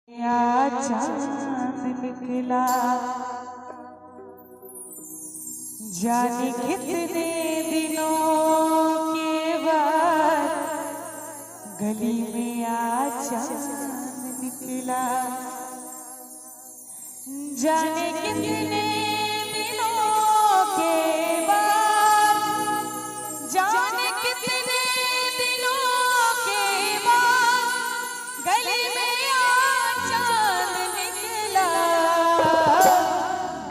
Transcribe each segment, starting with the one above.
चांद निकला जाने कितने दिनों के बाद गली में चांद निकला। जाने कितने दिनों के बाद, जाने कितने दिनों के बाद गली में चांद निकला।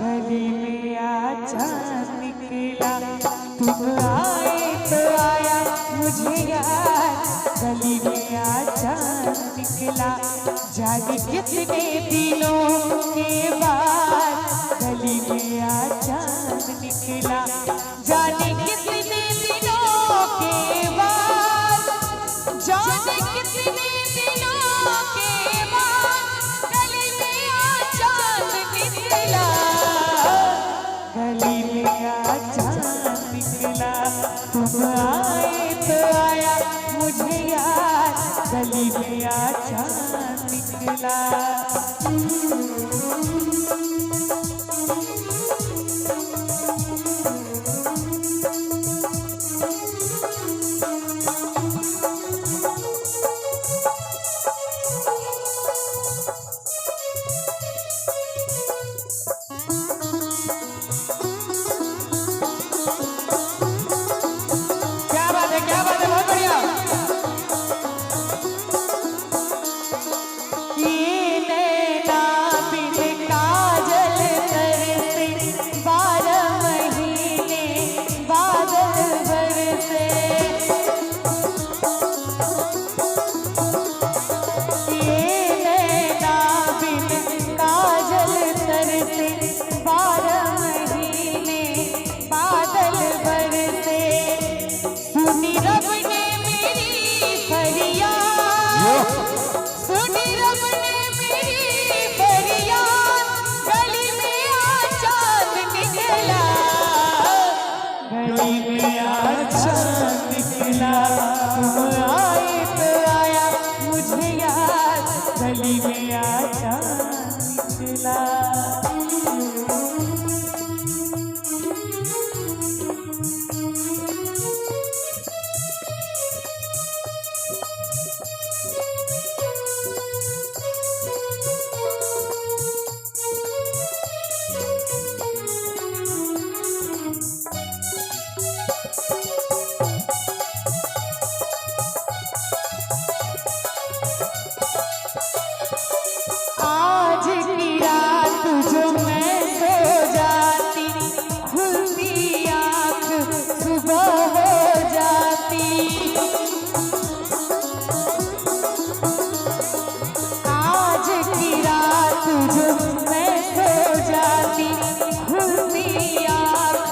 गली में चांद निकला, तुम आए तो आया मुझे याद। गली में चांद निकला जाने कितने दिनों के बाद गली में चांद निकला। जाने कितने दिनों के बाद, जाने कितने दिनों के बाद गली में चांद निकला। गली में चांद निकला, तुम आए तो आया मुझे याद। गली में चांद निकला। क्या बात है, बहुत बढ़िया। ये नैना बिन काजल तरसे 12 महीने बादल बरसे। ये नैना बिन काजल तरसे 12 महीने बादल बरसे। सुनी रब ने मेरी फरियाद, सुनी रब ने मेरी फरियाद। गली में चांद निकला, गली में चांद निकला। तुम आए तो आया मुझे याद। गली में चांद निकला। आज की रात जो मैं सो जाती, खुलती आँख सुबह हो जाती। आज की रात जो मैं सो जाती, खुलती आँख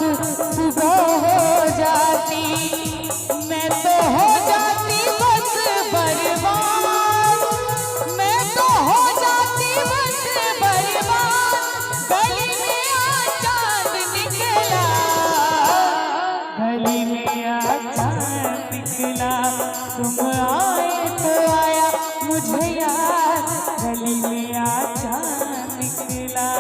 सुबह हो जाती। मैं तो हो जाती बस बर्बाद, मैं तो हो जाती बस बर्बाद। गली में चांद निकला, गली में चांद निकला। तुम आए तो आया मुझे याद। गली में चांद निकला।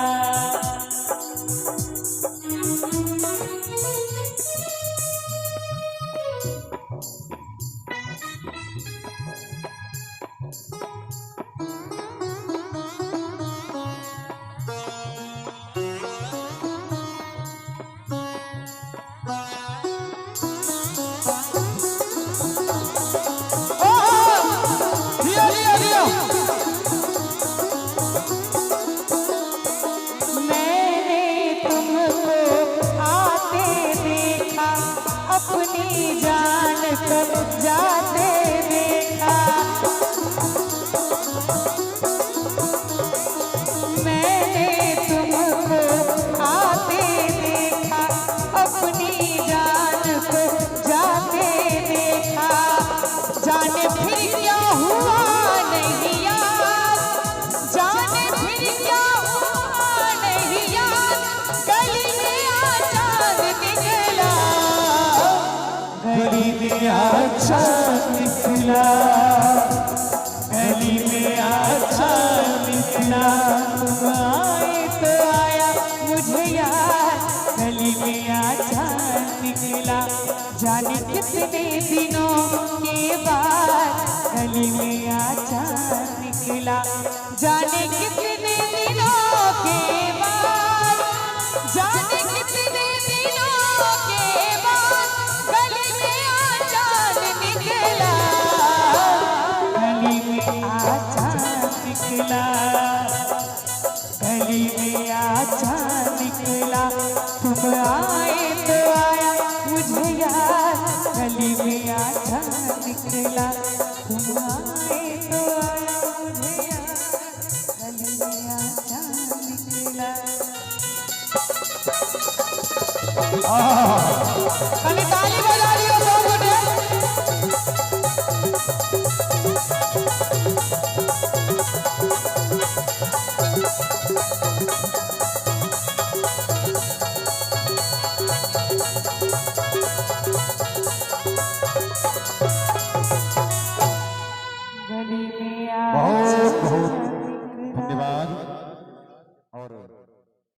मैंने तुमको आते देखा, अपनी जान को जाते देखा। मैंने तुमको आते देखा, अपनी जान को जाते देखा। जाने फिर क्या हुआ नहीं याद, जाने फिर क्या हुआ नहीं याद। गली में चांद निकला, गली में चांद निकला। गली में चांद जाने कितने दिनों के बाद, जाने कितने दिनों के बाद गली में आचार निकला, गली में आचार निकला, गली में आचार निकला। तुम आए तो आया मुझे याद, गली में आचार निकला। तुम आए तो आया मुझे याद, गली में आचार निकला। खाली ताली बजा दियो लोगों ने। गली में आ